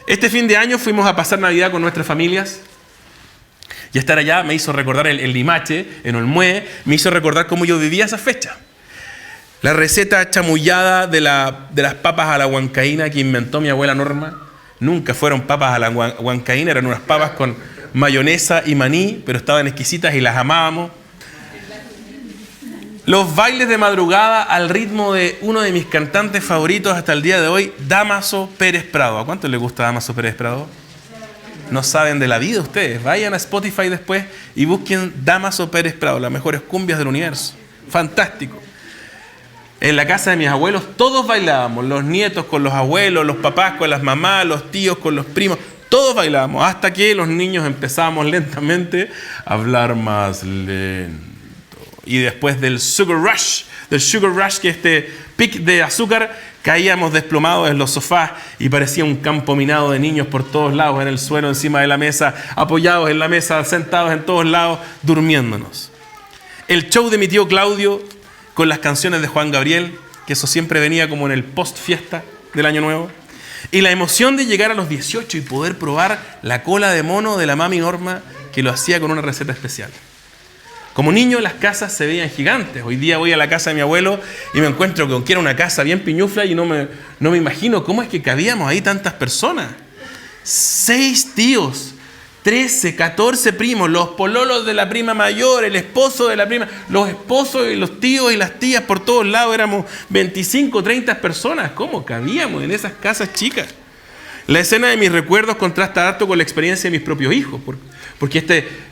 Este fin de año fuimos a pasar Navidad con nuestras familias. Y estar allá me hizo recordar el Limache, en Olmué, me hizo recordar cómo yo vivía esa fecha. La receta chamullada de las papas a la huancaína que inventó mi abuela Norma, nunca fueron papas a la huancaína, eran unas papas con mayonesa y maní, pero estaban exquisitas y las amábamos. Los bailes de madrugada al ritmo de uno de mis cantantes favoritos hasta el día de hoy, Dámaso Pérez Prado. ¿A cuánto les gusta Dámaso Pérez Prado? No saben de la vida ustedes. Vayan a Spotify después y busquen Dámaso Pérez Prado, las mejores cumbias del universo. Fantástico. En la casa de mis abuelos todos bailábamos, los nietos con los abuelos, los papás con las mamás, los tíos con los primos, todos bailábamos, hasta que los niños empezábamos lentamente a hablar más lento. Y después del sugar rush, que este pic de azúcar, caíamos desplomados en los sofás y parecía un campo minado de niños por todos lados, en el suelo, encima de la mesa, apoyados en la mesa, sentados en todos lados, durmiéndonos. El show de mi tío Claudio con las canciones de Juan Gabriel, que eso siempre venía como en el post-fiesta del Año Nuevo. Y la emoción de llegar a los 18 y poder probar la cola de mono de la mami Norma, que lo hacía con una receta especial. Como niño las casas se veían gigantes. Hoy día voy a la casa de mi abuelo y me encuentro con que era una casa bien piñufla y no me imagino cómo es que cabíamos ahí tantas personas. 6 tíos, 13, 14 primos, los pololos de la prima mayor, el esposo de la prima, los esposos y los tíos y las tías por todos lados. Éramos 25, 30 personas. ¿Cómo cabíamos en esas casas chicas? La escena de mis recuerdos contrasta harto con la experiencia de mis propios hijos, porque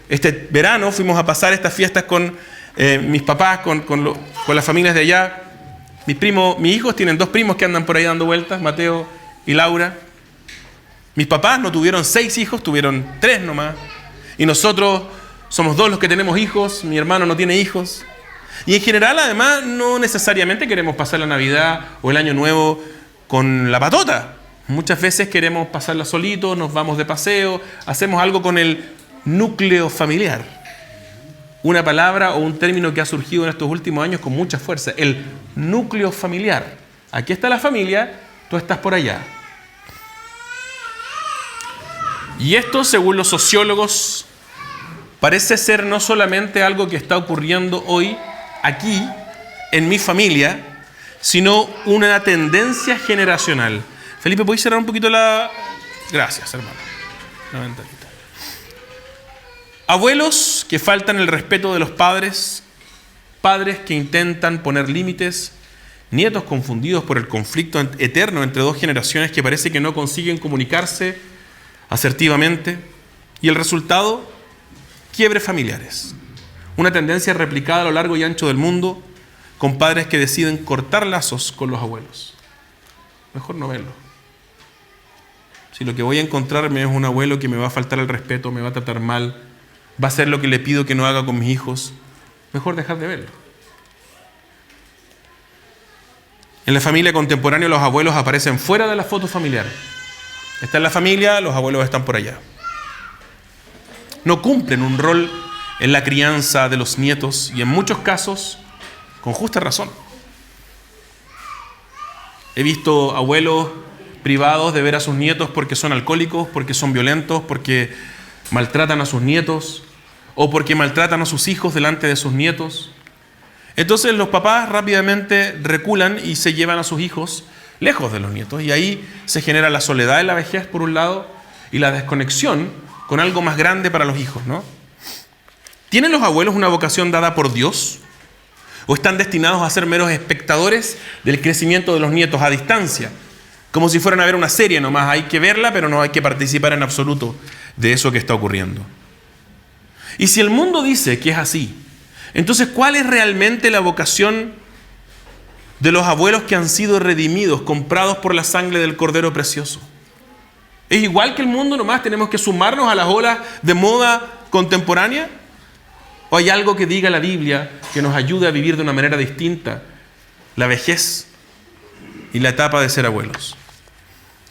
este verano fuimos a pasar estas fiestas con mis papás, con las familias de allá. Mis hijos tienen 2 primos que andan por ahí dando vueltas, Mateo y Laura. Mis papás no tuvieron 6 hijos, tuvieron 3 nomás. Y nosotros somos 2 los que tenemos hijos, mi hermano no tiene hijos. Y en general, además, no necesariamente queremos pasar la Navidad o el Año Nuevo con la patota. Muchas veces queremos pasarla solitos, nos vamos de paseo, hacemos algo con el núcleo familiar. Una palabra o un término que ha surgido en estos últimos años con mucha fuerza, el núcleo familiar. Aquí está la familia, tú estás por allá. Y esto, según los sociólogos, parece ser no solamente algo que está ocurriendo hoy, aquí, en mi familia, sino una tendencia generacional. Felipe, ¿podéis cerrar un poquito la...? Gracias, hermano. La ventanita. Abuelos que faltan el respeto de los padres, padres que intentan poner límites, nietos confundidos por el conflicto eterno entre 2 generaciones que parece que no consiguen comunicarse asertivamente. Y el resultado, quiebres familiares. Una tendencia replicada a lo largo y ancho del mundo con padres que deciden cortar lazos con los abuelos. Mejor no verlo. Si lo que voy a encontrarme es un abuelo que me va a faltar el respeto, me va a tratar mal, va a hacer lo que le pido que no haga con mis hijos, mejor dejar de verlo. En la familia contemporánea los abuelos aparecen fuera de las fotos familiares. Está en la familia, los abuelos están por allá. No cumplen un rol en la crianza de los nietos y en muchos casos, con justa razón. He visto abuelos privados de ver a sus nietos porque son alcohólicos, porque son violentos, porque maltratan a sus nietos o porque maltratan a sus hijos delante de sus nietos. Entonces los papás rápidamente reculan y se llevan a sus hijos lejos de los nietos y ahí se genera la soledad de la vejez por un lado y la desconexión con algo más grande para los hijos, ¿no? ¿Tienen los abuelos una vocación dada por Dios? ¿O están destinados a ser meros espectadores del crecimiento de los nietos a distancia? Como si fueran a ver una serie nomás, hay que verla, pero no hay que participar en absoluto de eso que está ocurriendo. Y si el mundo dice que es así, entonces ¿cuál es realmente la vocación de los abuelos que han sido redimidos, comprados por la sangre del Cordero Precioso? ¿Es igual que el mundo nomás? ¿Tenemos que sumarnos a las olas de moda contemporánea? ¿O hay algo que diga la Biblia que nos ayude a vivir de una manera distinta la vejez y la etapa de ser abuelos?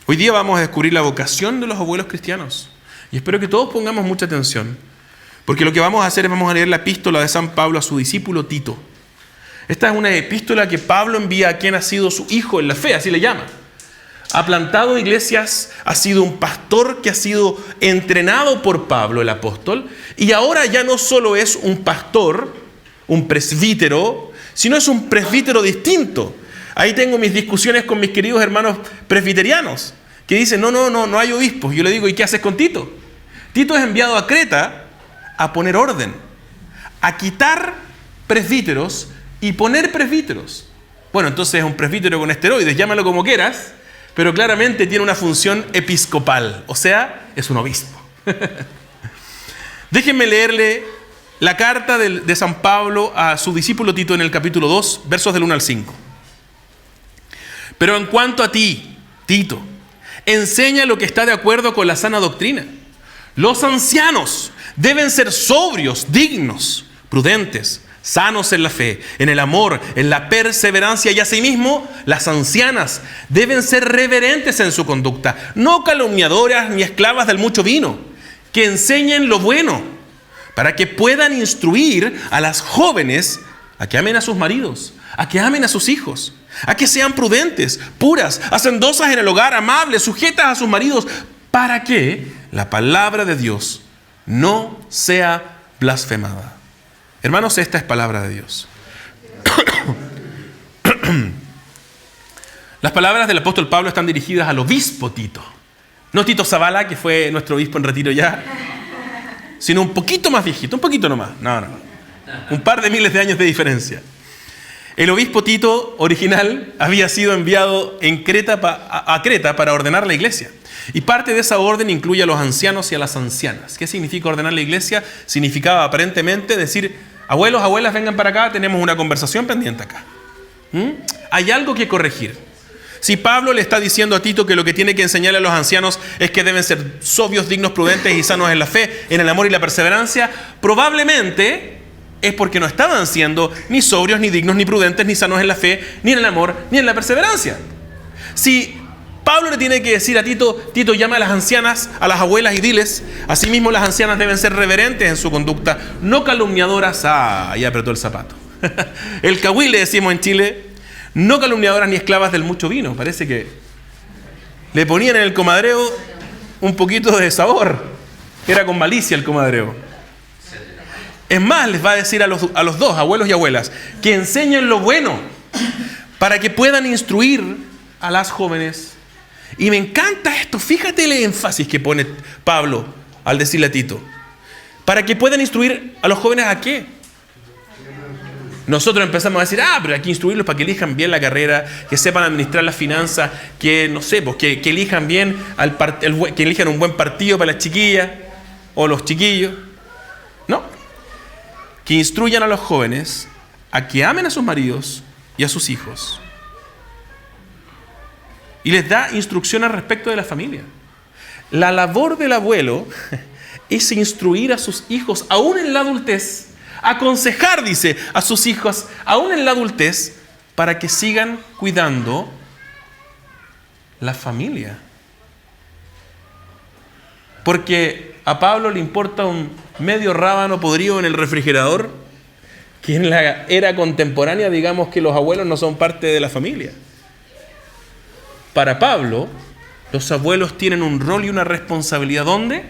Hoy día vamos a descubrir la vocación de los abuelos cristianos. Y espero que todos pongamos mucha atención, porque lo que vamos a hacer es vamos a leer la epístola de San Pablo a su discípulo Tito. Esta es una epístola que Pablo envía a quien ha sido su hijo en la fe, así le llama. ha plantado iglesias, ha sido un pastor que ha sido entrenado por Pablo, el apóstol, y ahora ya no solo es un pastor, un presbítero, sino es un presbítero distinto. Ahí tengo mis discusiones con mis queridos hermanos presbiterianos, que dicen, no hay obispos. Yo le digo, ¿y qué haces con Tito? Tito es enviado a Creta a poner orden, a quitar presbíteros y poner presbíteros. Bueno, entonces es un presbítero con esteroides, llámalo como quieras, pero claramente tiene una función episcopal, o sea, es un obispo. Déjenme leerle la carta de San Pablo a su discípulo Tito en el capítulo 2, versos del 1 al 5. Pero en cuanto a ti, Tito, enseña lo que está de acuerdo con la sana doctrina. Los ancianos deben ser sobrios, dignos, prudentes, sanos en la fe, en el amor, en la perseverancia, y asimismo las ancianas deben ser reverentes en su conducta, no calumniadoras ni esclavas del mucho vino, que enseñen lo bueno, para que puedan instruir a las jóvenes a que amen a sus maridos, a que amen a sus hijos, a que sean prudentes, puras, hacendosas en el hogar, amables, sujetas a sus maridos, para que la palabra de Dios no sea blasfemada. Hermanos, esta es palabra de Dios. Las palabras del apóstol Pablo están dirigidas al obispo Tito. No Tito Zavala, que fue nuestro obispo en retiro ya, sino un poquito más viejito, un poquito nomás. No. Un par de miles de años de diferencia. El obispo Tito original había sido enviado a Creta para ordenar la iglesia. Y parte de esa orden incluye a los ancianos y a las ancianas. ¿Qué significa ordenar la iglesia? Significaba aparentemente decir, abuelos, abuelas, vengan para acá, tenemos una conversación pendiente acá. Hay algo que corregir. Si Pablo le está diciendo a Tito que lo que tiene que enseñarle a los ancianos es que deben ser sobrios, dignos, prudentes y sanos en la fe, en el amor y la perseverancia, probablemente es porque no estaban siendo ni sobrios, ni dignos, ni prudentes, ni sanos en la fe, ni en el amor, ni en la perseverancia. Si Pablo le tiene que decir a Tito, Tito, llama a las ancianas, a las abuelas y diles, asimismo las ancianas deben ser reverentes en su conducta, no calumniadoras. Ahí apretó el zapato. El cahuí le decimos en Chile, no calumniadoras ni esclavas del mucho vino. Parece que le ponían en el comadreo un poquito de sabor. Era con malicia el comadreo. Es más, les va a decir a los dos, abuelos y abuelas, que enseñen lo bueno para que puedan instruir a las jóvenes. Y me encanta esto, fíjate el énfasis que pone Pablo al decirle a Tito. Para que puedan instruir a los jóvenes ¿a qué? Nosotros empezamos a decir, pero hay que instruirlos para que elijan bien la carrera, que sepan administrar las finanzas, que no sé, pues, que elijan bien, que elijan un buen partido para las chiquillas o los chiquillos. No, que instruyan a los jóvenes a que amen a sus maridos y a sus hijos. Y les da instrucciones respecto de la familia. La labor del abuelo es instruir a sus hijos, aún en la adultez, aconsejar, dice, a sus hijos, aún en la adultez, para que sigan cuidando la familia. Porque a Pablo le importa un medio rábano podrido en el refrigerador, que en la era contemporánea digamos que los abuelos no son parte de la familia. Para Pablo, los abuelos tienen un rol y una responsabilidad. ¿Dónde?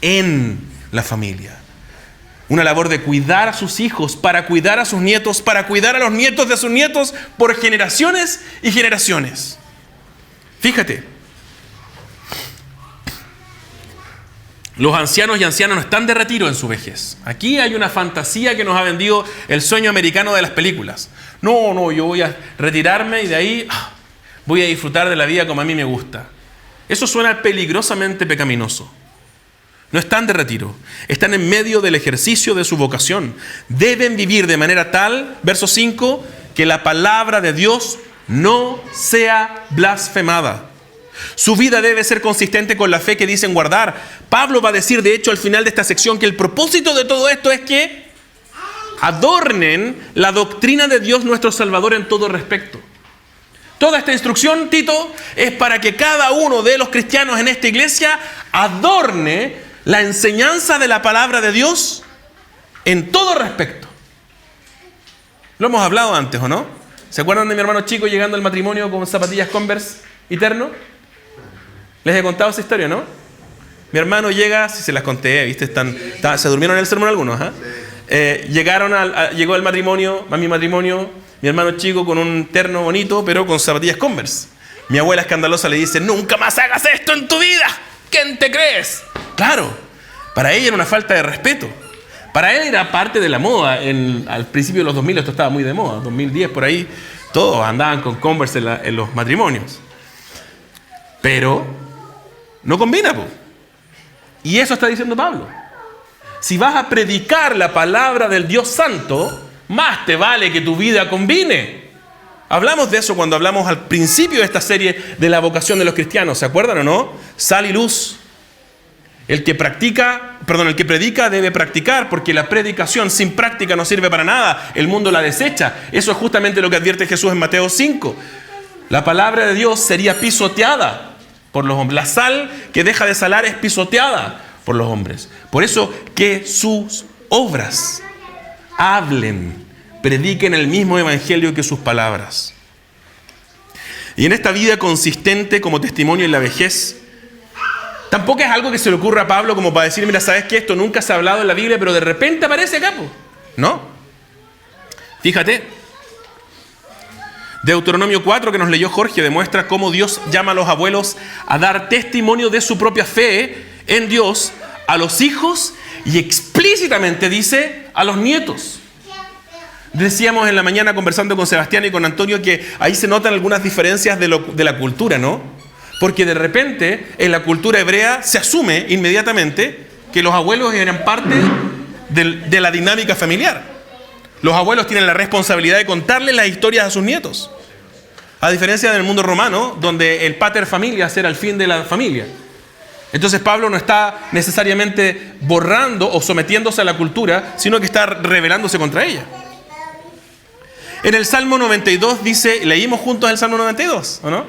En la familia. Una labor de cuidar a sus hijos, para cuidar a sus nietos, para cuidar a los nietos de sus nietos por generaciones y generaciones. Fíjate. Los ancianos y ancianas no están de retiro en su vejez. Aquí hay una fantasía que nos ha vendido el sueño americano de las películas. No, yo voy a retirarme y de ahí voy a disfrutar de la vida como a mí me gusta. Eso suena peligrosamente pecaminoso. No están de retiro, están en medio del ejercicio de su vocación. Deben vivir de manera tal, verso 5, que la palabra de Dios no sea blasfemada. Su vida debe ser consistente con la fe que dicen guardar. Pablo va a decir, de hecho, al final de esta sección, que el propósito de todo esto es que adornen la doctrina de Dios nuestro Salvador en todo respecto. Toda esta instrucción, Tito, es para que cada uno de los cristianos en esta iglesia adorne la enseñanza de la palabra de Dios en todo respecto. Lo hemos hablado antes, ¿o no? ¿Se acuerdan de mi hermano chico llegando al matrimonio con zapatillas Converse y terno? Les he contado esa historia, ¿no? Mi hermano llega, si se las conté, ¿viste? Se durmieron en el sermón algunos, ¿eh? Llegó el matrimonio, a mi matrimonio, mi hermano chico con un terno bonito, pero con zapatillas Converse. Mi abuela escandalosa le dice, nunca más hagas esto en tu vida. ¿Quién te crees? Claro, para ella era una falta de respeto. Para él era parte de la moda. Al principio de los 2000 esto estaba muy de moda. 2010 por ahí, todos andaban con Converse en los matrimonios. Pero no combina, pues. Y eso está diciendo Pablo. Si vas a predicar la palabra del Dios Santo, más te vale que tu vida combine. Hablamos de eso cuando hablamos al principio de esta serie de la vocación de los cristianos. ¿Se acuerdan o no? Sal y luz. El que predica debe practicar, porque la predicación sin práctica no sirve para nada. El mundo la desecha. Eso es justamente lo que advierte Jesús en Mateo 5. La palabra de Dios sería pisoteada por los hombres. La sal que deja de salar es pisoteada por los hombres. Por eso que sus obras hablen, prediquen el mismo evangelio que sus palabras. Y en esta vida consistente como testimonio en la vejez, tampoco es algo que se le ocurra a Pablo como para decir, mira, ¿sabes qué? Esto nunca se ha hablado en la Biblia, pero de repente aparece acá, ¿no? Fíjate. Deuteronomio 4, que nos leyó Jorge, demuestra cómo Dios llama a los abuelos a dar testimonio de su propia fe en Dios a los hijos y explícitamente dice a los nietos. Decíamos en la mañana conversando con Sebastián y con Antonio que ahí se notan algunas diferencias de la cultura, ¿no? Porque de repente en la cultura hebrea se asume inmediatamente que los abuelos eran parte de la dinámica familiar. Los abuelos tienen la responsabilidad de contarle las historias a sus nietos. A diferencia del mundo romano, donde el pater familias era el fin de la familia. Entonces Pablo no está necesariamente borrando o sometiéndose a la cultura, sino que está rebelándose contra ella. En el Salmo 92 dice, leímos juntos el Salmo 92, ¿o no?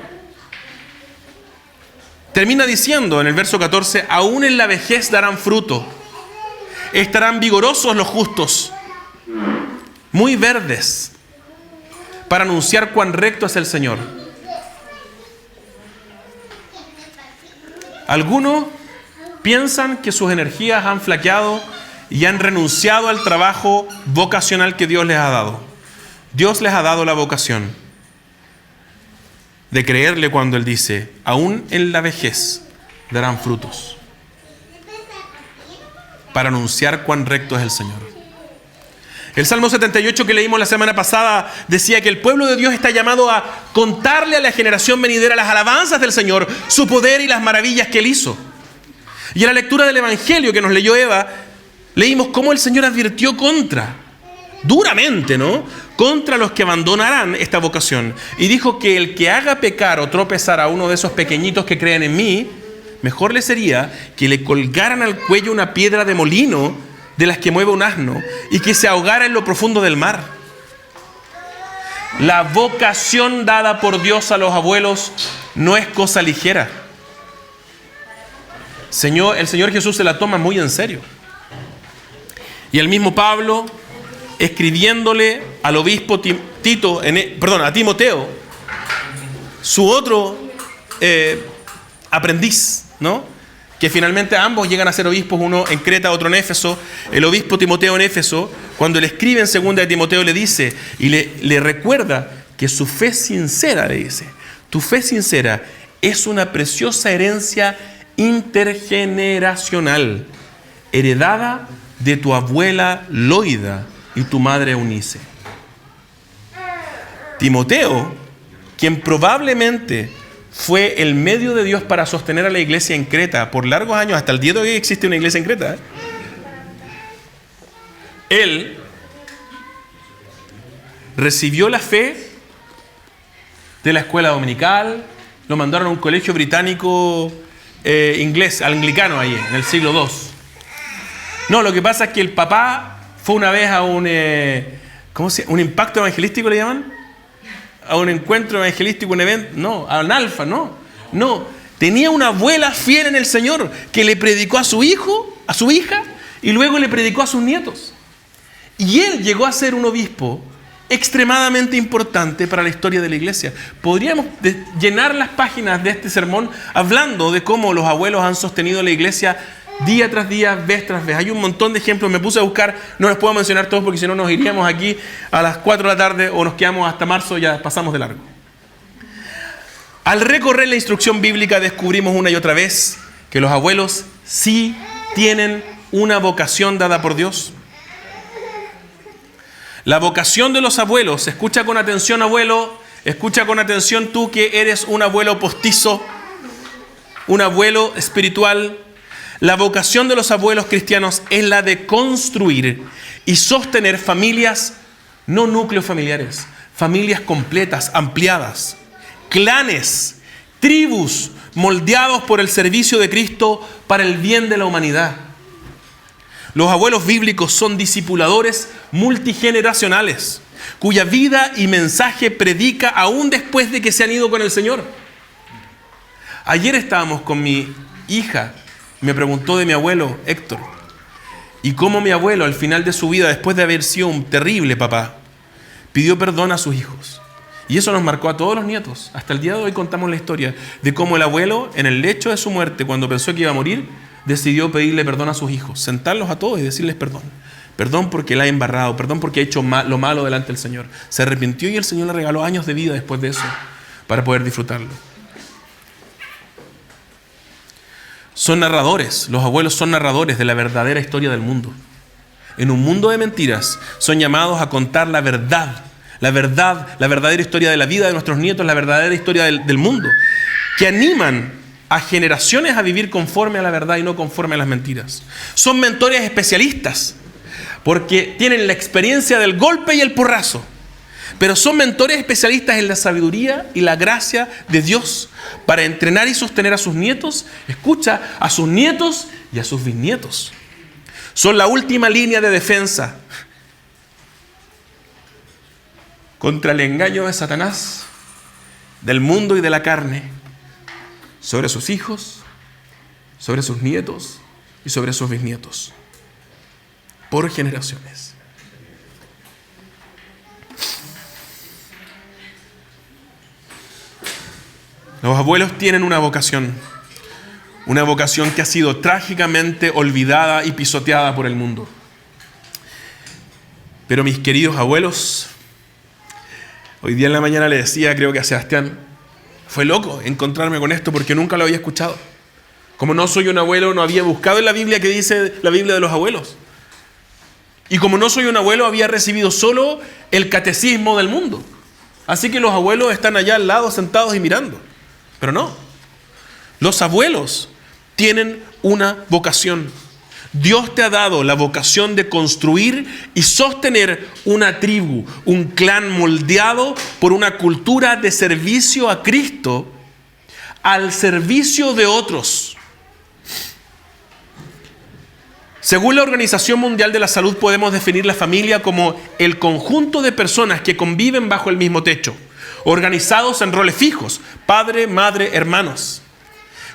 Termina diciendo en el verso 14, aún en la vejez darán fruto, estarán vigorosos los justos, muy verdes, para anunciar cuán recto es el Señor. Algunos piensan que sus energías han flaqueado y han renunciado al trabajo vocacional que Dios les ha dado. Dios les ha dado la vocación de creerle cuando Él dice, aún en la vejez darán frutos, para anunciar cuán recto es el Señor. El Salmo 78 que leímos la semana pasada decía que el pueblo de Dios está llamado a contarle a la generación venidera las alabanzas del Señor, su poder y las maravillas que Él hizo. Y en la lectura del Evangelio que nos leyó Eva, leímos cómo el Señor advirtió duramente, ¿no? Contra los que abandonarán esta vocación. Y dijo que el que haga pecar o tropezar a uno de esos pequeñitos que creen en mí, mejor le sería que le colgaran al cuello una piedra de molino de las que mueve un asno y que se ahogara en lo profundo del mar. La vocación dada por Dios a los abuelos no es cosa ligera. El Señor Jesús se la toma muy en serio. Y el mismo Pablo, escribiéndole al obispo a Timoteo, su otro aprendiz, ¿no? Que finalmente ambos llegan a ser obispos, uno en Creta, otro en Éfeso. El obispo Timoteo en Éfeso, cuando le escribe en 2 de Timoteo, le dice y le recuerda que su fe sincera, le dice, tu fe sincera es una preciosa herencia intergeneracional, heredada de tu abuela Loida y tu madre Eunice. Timoteo, quien probablemente fue el medio de Dios para sostener a la iglesia en Creta por largos años, hasta el día de hoy existe una iglesia en Creta. Él recibió la fe de la escuela dominical, lo mandaron a un colegio británico inglés, anglicano ahí, en el siglo II. No, lo que pasa es que el papá fue una vez a un impacto evangelístico, le llaman, a un encuentro evangelístico, un evento, no, a un alfa, no, tenía una abuela fiel en el Señor que le predicó a su hijo, a su hija, y luego le predicó a sus nietos. Y él llegó a ser un obispo extremadamente importante para la historia de la iglesia. Podríamos llenar las páginas de este sermón hablando de cómo los abuelos han sostenido la iglesia día tras día, vez tras vez. Hay un montón de ejemplos, me puse a buscar, no los puedo mencionar todos porque si no nos iríamos aquí a las 4 de la tarde o nos quedamos hasta marzo, ya pasamos de largo. Al recorrer la instrucción bíblica descubrimos una y otra vez que los abuelos sí tienen una vocación dada por Dios. La vocación de los abuelos, escucha con atención abuelo, escucha con atención tú que eres un abuelo postizo, un abuelo espiritual. La vocación de los abuelos cristianos es la de construir y sostener familias, no núcleos familiares, familias completas, ampliadas, clanes, tribus, moldeados por el servicio de Cristo para el bien de la humanidad. Los abuelos bíblicos son discipuladores multigeneracionales, cuya vida y mensaje predica aún después de que se han ido con el Señor. Ayer estábamos con mi hija, me preguntó de mi abuelo Héctor, y cómo mi abuelo al final de su vida, después de haber sido un terrible papá, pidió perdón a sus hijos. Y eso nos marcó a todos los nietos. Hasta el día de hoy contamos la historia de cómo el abuelo, en el lecho de su muerte, cuando pensó que iba a morir, decidió pedirle perdón a sus hijos, sentarlos a todos y decirles perdón. Perdón porque la ha embarrado, perdón porque ha hecho lo malo delante del Señor. Se arrepintió y el Señor le regaló años de vida después de eso para poder disfrutarlo. Son narradores, los abuelos son narradores de la verdadera historia del mundo. En un mundo de mentiras son llamados a contar la verdad, la verdadera historia de la vida de nuestros nietos, la verdadera historia del mundo, que animan a generaciones a vivir conforme a la verdad y no conforme a las mentiras. Son mentores especialistas, porque tienen la experiencia del golpe y el porrazo, pero son mentores especialistas en la sabiduría y la gracia de Dios para entrenar y sostener a sus nietos, escucha, a sus nietos y a sus bisnietos. Son la última línea de defensa contra el engaño de Satanás, del mundo y de la carne, sobre sus hijos, sobre sus nietos y sobre sus bisnietos, por generaciones. Los abuelos tienen una vocación que ha sido trágicamente olvidada y pisoteada por el mundo. Pero mis queridos abuelos, hoy día en la mañana le decía, creo que a Sebastián, fue loco encontrarme con esto porque nunca lo había escuchado. Como no soy un abuelo, no había buscado en la Biblia que dice la Biblia de los abuelos. Y como no soy un abuelo, había recibido solo el catecismo del mundo. Así que los abuelos están allá al lado sentados y mirando. Pero no. Los abuelos tienen una vocación. Dios te ha dado la vocación de construir y sostener una tribu, un clan moldeado por una cultura de servicio a Cristo al servicio de otros. Según la Organización Mundial de la Salud, podemos definir la familia como el conjunto de personas que conviven bajo el mismo techo, organizados en roles fijos, padre, madre, hermanos,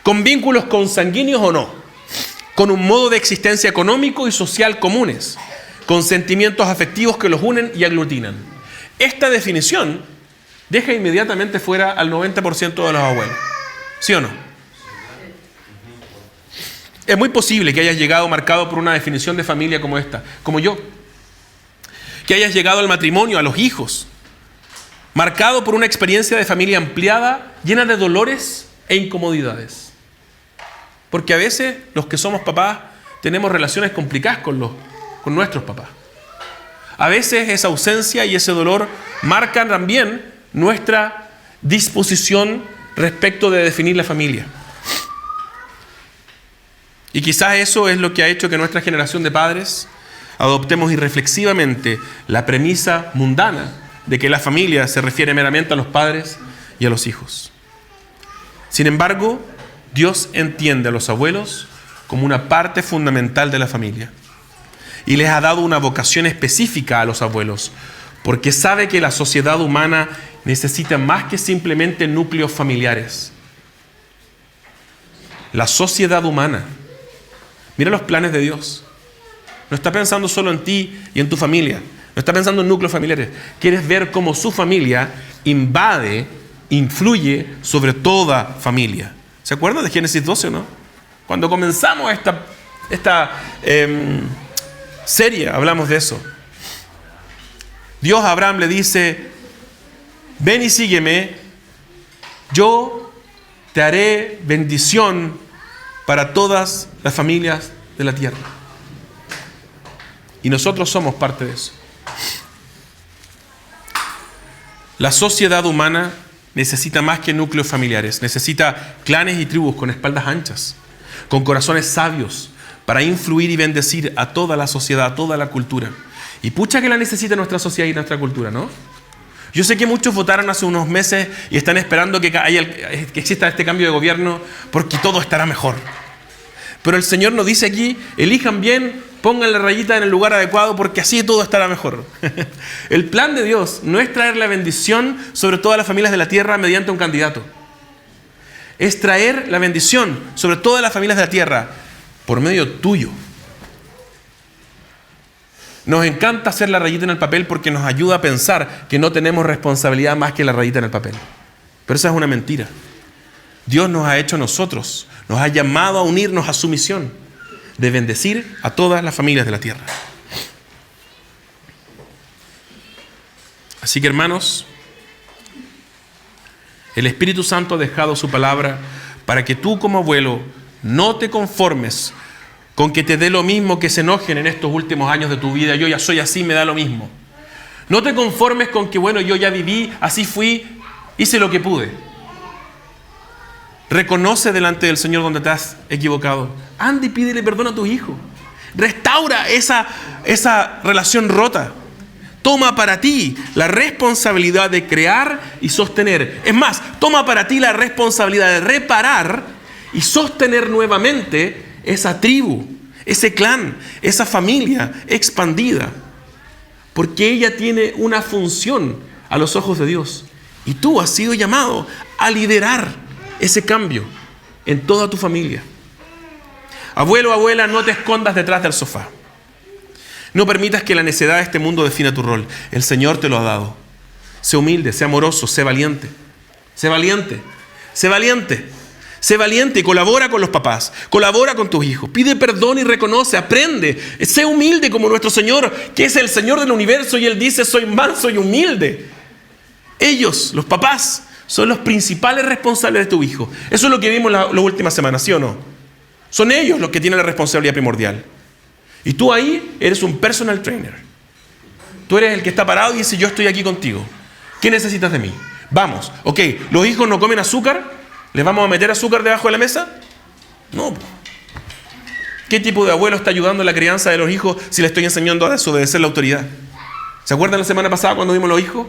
con vínculos consanguíneos o no, con un modo de existencia económico y social comunes, con sentimientos afectivos que los unen y aglutinan. Esta definición deja inmediatamente fuera al 90% de los abuelos. ¿Sí o no? Es muy posible que hayas llegado marcado por una definición de familia como esta, como yo. Que hayas llegado al matrimonio, a los hijos, marcado por una experiencia de familia ampliada, llena de dolores e incomodidades. Porque a veces los que somos papás tenemos relaciones complicadas con nuestros papás. A veces esa ausencia y ese dolor marcan también nuestra disposición respecto de definir la familia. Y quizás eso es lo que ha hecho que nuestra generación de padres adoptemos irreflexivamente la premisa mundana de que la familia se refiere meramente a los padres y a los hijos. Sin embargo, Dios entiende a los abuelos como una parte fundamental de la familia y les ha dado una vocación específica a los abuelos porque sabe que la sociedad humana necesita más que simplemente núcleos familiares. La sociedad humana, mira los planes de Dios, no está pensando solo en ti y en tu familia. No está pensando en núcleos familiares. Quieres ver cómo su familia influye sobre toda familia. ¿Se acuerdan de Génesis 12 o no? Cuando comenzamos esta serie, hablamos de eso. Dios a Abraham le dice: ven y sígueme, yo te haré bendición para todas las familias de la tierra. Y nosotros somos parte de eso. La sociedad humana necesita más que núcleos familiares. Necesita clanes y tribus con espaldas anchas, con corazones sabios, para influir y bendecir a toda la sociedad, a toda la cultura. Y pucha que la necesita nuestra sociedad y nuestra cultura, ¿no? Yo sé que muchos votaron hace unos meses y están esperando que exista este cambio de gobierno porque todo estará mejor. Pero el Señor nos dice aquí: elijan bien, pongan la rayita en el lugar adecuado porque así todo estará mejor. El plan de Dios no es traer la bendición sobre todas las familias de la tierra mediante un candidato. Es traer la bendición sobre todas las familias de la tierra por medio tuyo. Nos encanta hacer la rayita en el papel porque nos ayuda a pensar que no tenemos responsabilidad más que la rayita en el papel. Pero esa es una mentira. Dios nos ha hecho a nosotros, nos ha llamado a unirnos a su misión de bendecir a todas las familias de la tierra. Así que, hermanos, el Espíritu Santo ha dejado su palabra para que tú, como abuelo, no te conformes con que te dé lo mismo, que se enojen en estos últimos años de tu vida. Yo ya soy así, me da lo mismo. No te conformes con que, bueno, yo ya viví, así fui, hice lo que pude. Reconoce delante del Señor donde te has equivocado. Anda y pídele perdón a tu hijo. Restaura esa relación rota. Toma para ti la responsabilidad de crear y sostener. Es más, toma para ti la responsabilidad de reparar y sostener nuevamente esa tribu, ese clan, esa familia expandida. Porque ella tiene una función a los ojos de Dios. Y tú has sido llamado a liderar ese cambio en toda tu familia. Abuelo, abuela, no te escondas detrás del sofá. No permitas que la necedad de este mundo defina tu rol. El Señor te lo ha dado. Sé humilde, sé amoroso, sé valiente. Sé valiente. Sé valiente. Sé valiente y colabora con los papás. Colabora con tus hijos. Pide perdón y reconoce. Aprende. Sé humilde como nuestro Señor, que es el Señor del universo, y Él dice: soy manso y humilde. Ellos, los papás, son los principales responsables de tu hijo. Eso es lo que vimos las últimas semanas, ¿sí o no? Son ellos los que tienen la responsabilidad primordial. Y tú ahí eres un personal trainer. Tú eres el que está parado y dice: yo estoy aquí contigo. ¿Qué necesitas de mí? Vamos. Ok, ¿los hijos no comen azúcar? ¿Les vamos a meter azúcar debajo de la mesa? No. ¿Qué tipo de abuelo está ayudando en la crianza de los hijos si le estoy enseñando a desobedecer la autoridad? ¿Se acuerdan la semana pasada cuando vimos los hijos?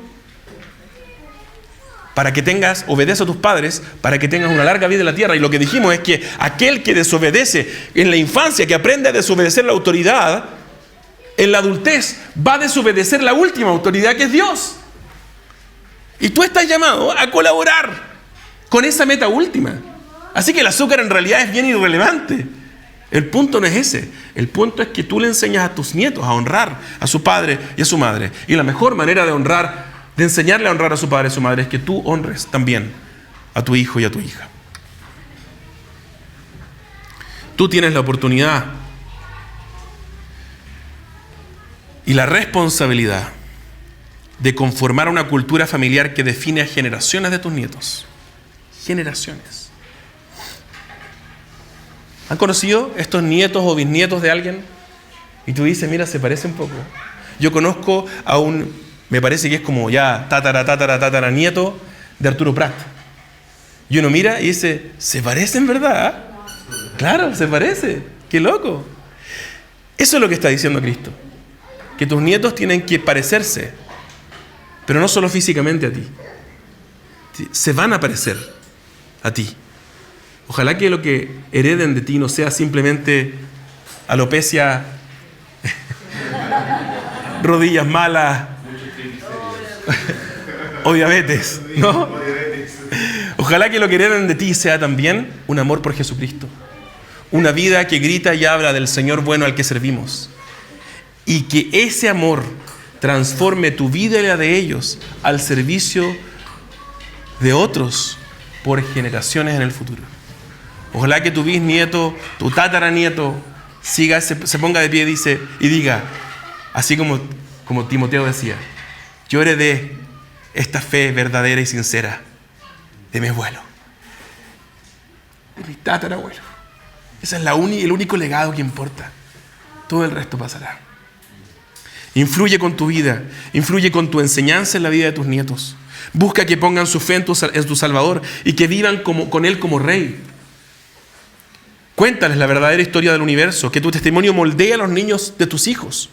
Para que obedece a tus padres, para que tengas una larga vida en la tierra. Y lo que dijimos es que aquel que desobedece en la infancia, que aprende a desobedecer la autoridad, en la adultez va a desobedecer la última autoridad, que es Dios. Y tú estás llamado a colaborar con esa meta última. Así que el azúcar en realidad es bien irrelevante. El punto no es ese. El punto es que tú le enseñas a tus nietos a honrar a su padre y a su madre. Y la mejor manera de enseñarle a honrar a su padre y a su madre es que tú honres también a tu hijo y a tu hija. Tú tienes la oportunidad y la responsabilidad de conformar una cultura familiar que define a generaciones de tus nietos. Generaciones. ¿Han conocido estos nietos o bisnietos de alguien? Y tú dices: mira, se parece un poco. Yo conozco a me parece que es como ya tatara nieto de Arturo Prat. Y uno mira y dice: ¿se parecen, verdad? Claro, se parece. ¡Qué loco! Eso es lo que está diciendo Cristo. Que tus nietos tienen que parecerse, pero no solo físicamente a ti. Se van a parecer a ti. Ojalá que lo que hereden de ti no sea simplemente alopecia, rodillas malas o diabetes, ¿no? Ojalá que lo que hereden de ti sea también un amor por Jesucristo, una vida que grita y habla del Señor bueno al que servimos, y que ese amor transforme tu vida y la de ellos al servicio de otros por generaciones en el futuro. Ojalá que tu bisnieto, tu tataranieto, se ponga de pie y diga, así como Timoteo decía, yo heredé esta fe verdadera y sincera de mi abuelo, de mi tatarabuelo. Ese es el único legado que importa. Todo el resto pasará. Influye con tu vida, influye con tu enseñanza en la vida de tus nietos. Busca que pongan su fe en tu Salvador y que vivan con Él como Rey. Cuéntales la verdadera historia del universo, que tu testimonio moldee a los niños de tus hijos.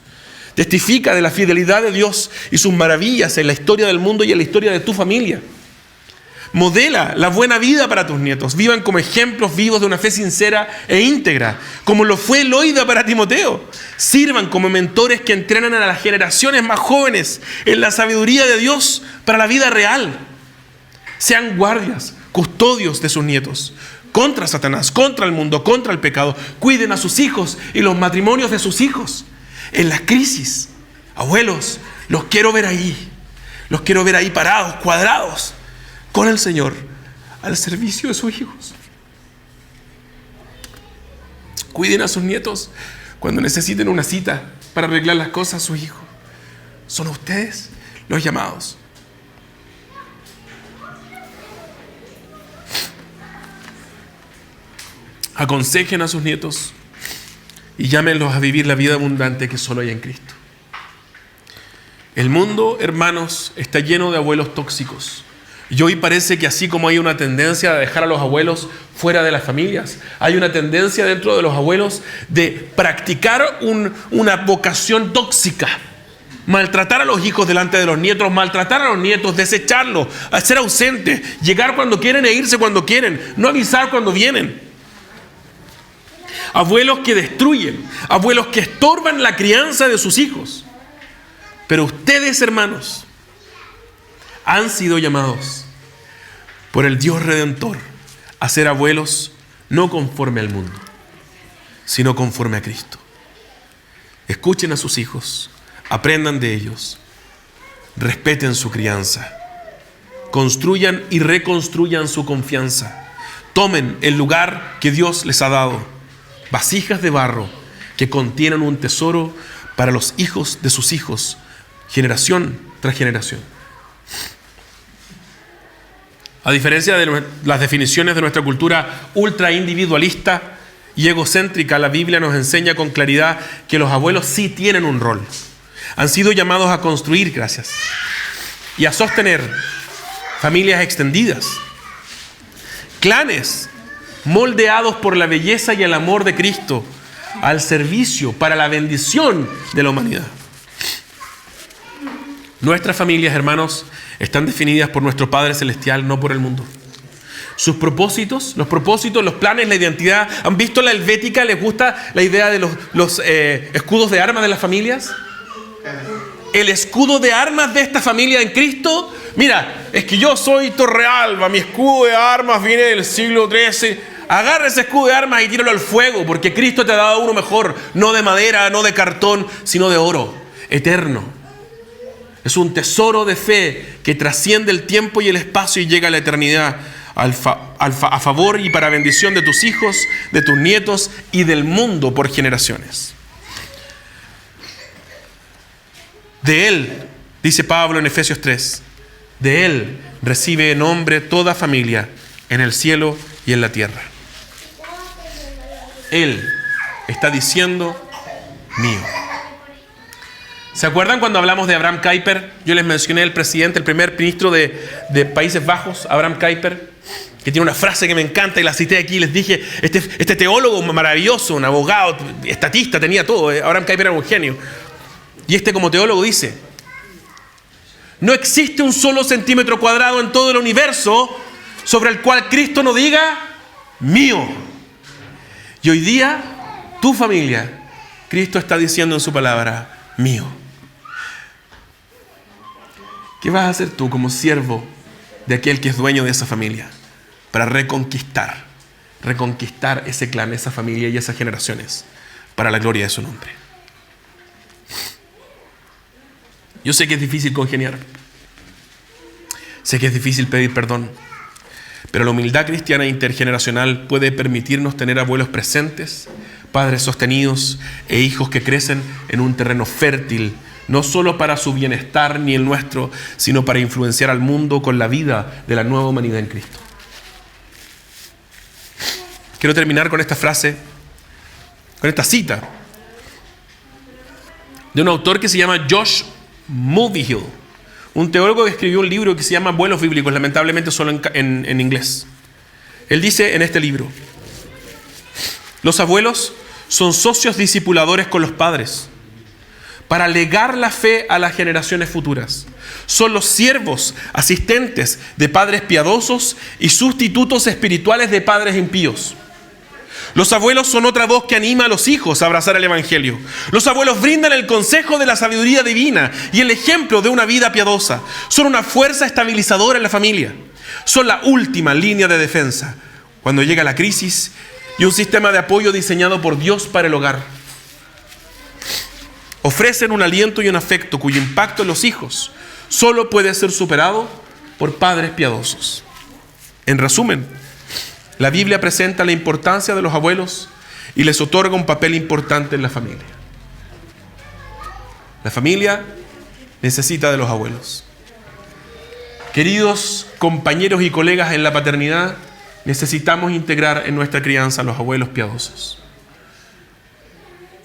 Testifica de la fidelidad de Dios y sus maravillas en la historia del mundo y en la historia de tu familia. Modela la buena vida para tus nietos. Vivan como ejemplos vivos de una fe sincera e íntegra, como lo fue Loida para Timoteo. Sirvan como mentores que entrenan a las generaciones más jóvenes en la sabiduría de Dios para la vida real. Sean guardias, custodios de sus nietos, contra Satanás, contra el mundo, contra el pecado. Cuiden a sus hijos y los matrimonios de sus hijos. En las crisis, abuelos, los quiero ver ahí. Los quiero ver ahí parados, cuadrados, con el Señor, al servicio de sus hijos. Cuiden a sus nietos cuando necesiten una cita para arreglar las cosas a sus hijos. Son ustedes los llamados. Aconsejen a sus nietos y llámenlos a vivir la vida abundante que solo hay en Cristo. El mundo, hermanos, está lleno de abuelos tóxicos. Y hoy parece que así como hay una tendencia a dejar a los abuelos fuera de las familias, hay una tendencia dentro de los abuelos de practicar una vocación tóxica. Maltratar a los hijos delante de los nietos, maltratar a los nietos, desecharlos, ser ausentes, llegar cuando quieren e irse cuando quieren, no avisar cuando vienen. Abuelos que destruyen, abuelos que estorban la crianza de sus hijos. Pero ustedes, hermanos, han sido llamados por el Dios Redentor a ser abuelos no conforme al mundo, sino conforme a Cristo. Escuchen a sus hijos, aprendan de ellos, respeten su crianza, construyan y reconstruyan su confianza, tomen el lugar que Dios les ha dado, vasijas de barro que contienen un tesoro para los hijos de sus hijos, generación tras generación. A diferencia de las definiciones de nuestra cultura ultra individualista y egocéntrica, la Biblia nos enseña con claridad que los abuelos sí tienen un rol. Han sido llamados a construir, gracias, y a sostener familias extendidas, clanes moldeados por la belleza y el amor de Cristo al servicio para la bendición de la humanidad. Nuestras familias, hermanos, están definidas por nuestro Padre Celestial, no por el mundo. Sus propósitos, los planes, la identidad. ¿Han visto la helvética? ¿Les gusta la idea de los escudos de armas de las familias? El escudo de armas de esta familia en Cristo. Mira, es que yo soy Torrealba, mi escudo de armas viene del siglo XIII. Agarra ese escudo de armas y tíralo al fuego, porque Cristo te ha dado uno mejor, no de madera, no de cartón, sino de oro, eterno. Es un tesoro de fe que trasciende el tiempo y el espacio y llega a la eternidad a favor y para bendición de tus hijos, de tus nietos y del mundo por generaciones. De Él, dice Pablo en Efesios 3, de Él recibe nombre toda familia en el cielo y en la tierra. Él está diciendo mío. ¿Se acuerdan cuando hablamos de Abraham Kuyper? Yo les mencioné el presidente, el primer ministro de Países Bajos, Abraham Kuyper, que tiene una frase que me encanta y la cité aquí. Les dije, este teólogo maravilloso, un abogado, estatista, tenía todo. Abraham Kuyper era un genio. Y como teólogo dice, no existe un solo centímetro cuadrado en todo el universo sobre el cual Cristo no diga mío. Y hoy día, tu familia, Cristo está diciendo en su palabra, mío. ¿Qué vas a hacer tú como siervo de aquel que es dueño de esa familia para reconquistar ese clan, esa familia y esas generaciones para la gloria de su nombre? Yo sé que es difícil congeniar. Sé que es difícil pedir perdón. Pero la humildad cristiana intergeneracional puede permitirnos tener abuelos presentes, padres sostenidos e hijos que crecen en un terreno fértil, no solo para su bienestar ni el nuestro, sino para influenciar al mundo con la vida de la nueva humanidad en Cristo. Quiero terminar con esta frase, con esta cita de un autor que se llama Josh Mulvihill, un teólogo que escribió un libro que se llama Abuelos Bíblicos, lamentablemente solo en inglés. Él dice en este libro: los abuelos son socios discipuladores con los padres para legar la fe a las generaciones futuras. Son los siervos, asistentes de padres piadosos y sustitutos espirituales de padres impíos. Los abuelos son otra voz que anima a los hijos a abrazar el Evangelio. Los abuelos brindan el consejo de la sabiduría divina y el ejemplo de una vida piadosa. Son una fuerza estabilizadora en la familia. Son la última línea de defensa cuando llega la crisis y un sistema de apoyo diseñado por Dios para el hogar. Ofrecen un aliento y un afecto cuyo impacto en los hijos solo puede ser superado por padres piadosos. En resumen, la Biblia presenta la importancia de los abuelos y les otorga un papel importante en la familia. La familia necesita de los abuelos. Queridos compañeros y colegas en la paternidad, necesitamos integrar en nuestra crianza a los abuelos piadosos.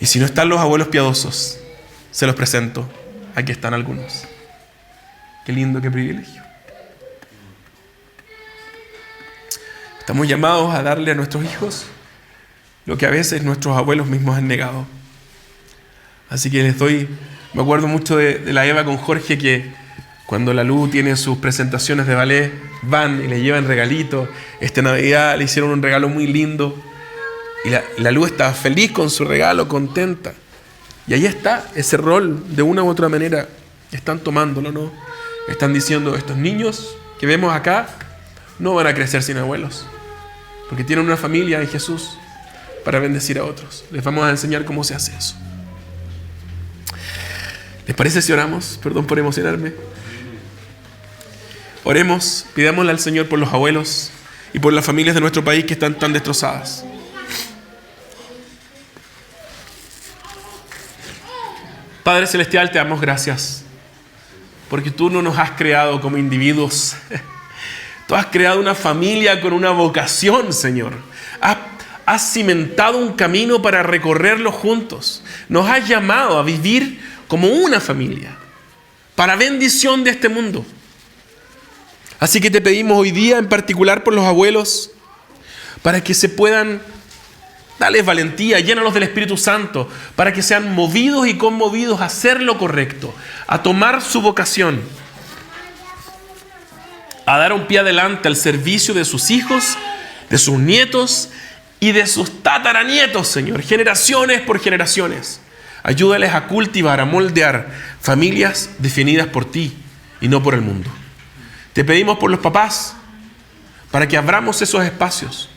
Y si no están los abuelos piadosos, se los presento. Aquí están algunos. Qué lindo, qué privilegio. Estamos llamados a darle a nuestros hijos lo que a veces nuestros abuelos mismos han negado. Así que me acuerdo mucho de la Eva con Jorge, que cuando la Lu tiene sus presentaciones de ballet, van y le llevan regalitos. Esta Navidad le hicieron un regalo muy lindo y la Lu estaba feliz con su regalo, contenta. Y ahí está ese rol, de una u otra manera, están tomándolo, ¿no? Están diciendo, estos niños que vemos acá no van a crecer sin abuelos, porque tienen una familia en Jesús para bendecir a otros. Les vamos a enseñar cómo se hace eso. ¿Les parece si oramos? Perdón por emocionarme. Oremos, pidámosle al Señor por los abuelos y por las familias de nuestro país que están tan destrozadas. Padre Celestial, te damos gracias, porque tú no nos has creado como individuos. Tú has creado una familia con una vocación, Señor. Has cimentado un camino para recorrerlo juntos. Nos has llamado a vivir como una familia, para bendición de este mundo. Así que te pedimos hoy día, en particular por los abuelos, para que se puedan, darles valentía, llénalos del Espíritu Santo, para que sean movidos y conmovidos a hacer lo correcto, a tomar su vocación, a dar un pie adelante al servicio de sus hijos, de sus nietos y de sus tataranietos, Señor, generaciones por generaciones. Ayúdales a cultivar, a moldear familias definidas por ti y no por el mundo. Te pedimos por los papás, para que abramos esos espacios,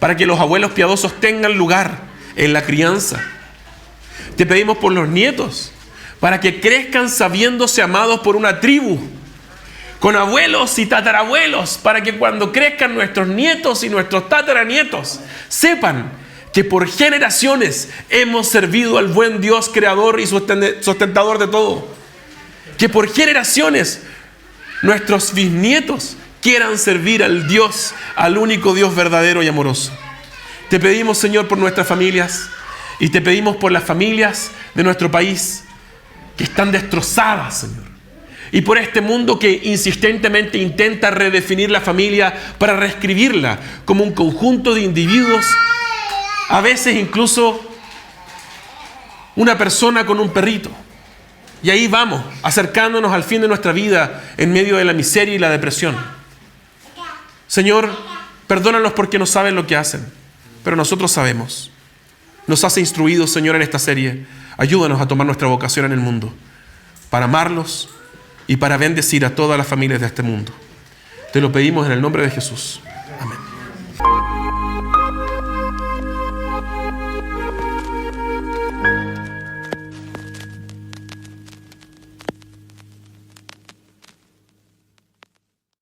para que los abuelos piadosos tengan lugar en la crianza. Te pedimos por los nietos, para que crezcan sabiéndose amados por una tribu, con abuelos y tatarabuelos, para que cuando crezcan nuestros nietos y nuestros tataranietos, sepan que por generaciones hemos servido al buen Dios creador y sustentador de todo. Que por generaciones nuestros bisnietos quieran servir al Dios, al único Dios verdadero y amoroso. Te pedimos, Señor, por nuestras familias, y te pedimos por las familias de nuestro país que están destrozadas, Señor. Y por este mundo que insistentemente intenta redefinir la familia para reescribirla como un conjunto de individuos, a veces incluso una persona con un perrito. Y ahí vamos, acercándonos al fin de nuestra vida en medio de la miseria y la depresión. Señor, perdónanos porque no saben lo que hacen, pero nosotros sabemos. Nos has instruido, Señor, en esta serie. Ayúdanos a tomar nuestra vocación en el mundo, para amarlos y para bendecir a todas las familias de este mundo. Te lo pedimos en el nombre de Jesús.